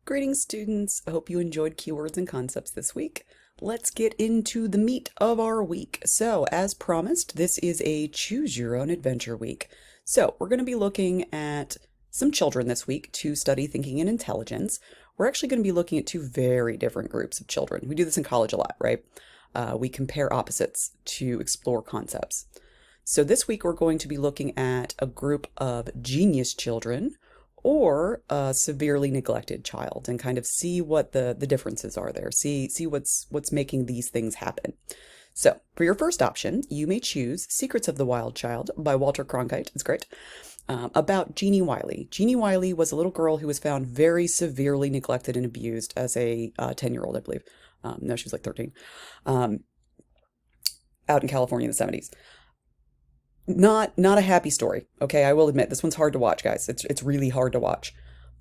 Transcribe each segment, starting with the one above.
Greetings, students. I hope you enjoyed keywords and concepts this week. Let's get into the meat of our week. So, as promised, this is a choose your own adventure week. So, we're going to be looking at some children this week to study thinking and intelligence. We're actually going to be looking at two very different groups of children. We do this in college a lot, right? We compare opposites to explore concepts. So, this week we're going to be looking at a group of genius children or a severely neglected child and kind of see what the differences are there. See what's making these things happen. So for your first option, you may choose Secrets of the Wild Child by Walter Cronkite. It's great. About Jeannie Wiley. Jeannie Wiley was a little girl who was found very severely neglected and abused as a 10-year-old, I believe. No, she was like 13. Out in California in the 70s. Not a happy story. Okay, I will admit this one's hard to watch, guys. It's really hard to watch,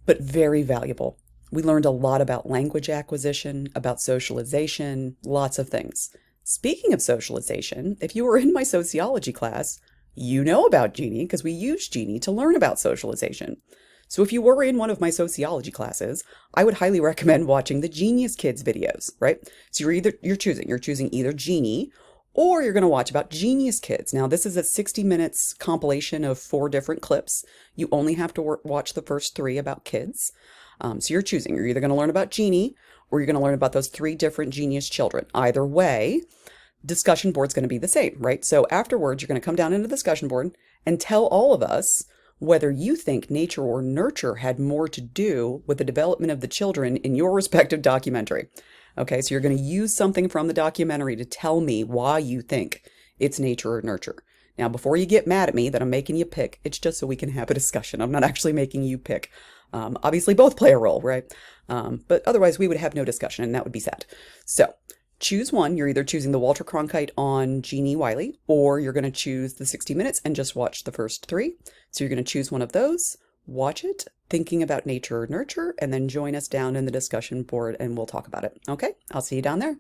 but very valuable. We learned a lot about language acquisition, about socialization, lots of things. Speaking of socialization, if you were in my sociology class, you know about Jeannie because we used Jeannie to learn about socialization. So if you were in one of my sociology classes, I would highly recommend watching the Genius Kids videos, right? So you're choosing either Jeannie or you're going to watch about Genius Kids. Now, this is a 60 minutes compilation of 4 different clips. You only have to watch the first 3 about kids. So you're choosing. You're either going to learn about Jeannie or you're going to learn about those 3 different genius children. Either way, discussion board's going to be the same, right? So afterwards, you're going to come down into the discussion board and tell all of us whether you think nature or nurture had more to do with the development of the children in your respective documentary. Okay, so you're going to use something from the documentary to tell me why you think it's nature or nurture. Now, before you get mad at me that I'm making you pick, it's just so we can have a discussion. I'm not actually making you pick. Obviously, both play a role, right? But otherwise, we would have no discussion, and that would be sad. So choose one. You're either choosing the Walter Cronkite on Jeannie Wiley, or you're going to choose the 60 minutes and just watch the first 3. So you're going to choose one of those, watch it, thinking about nature or nurture, and then join us down in the discussion board and we'll talk about it. Okay, I'll see you down there.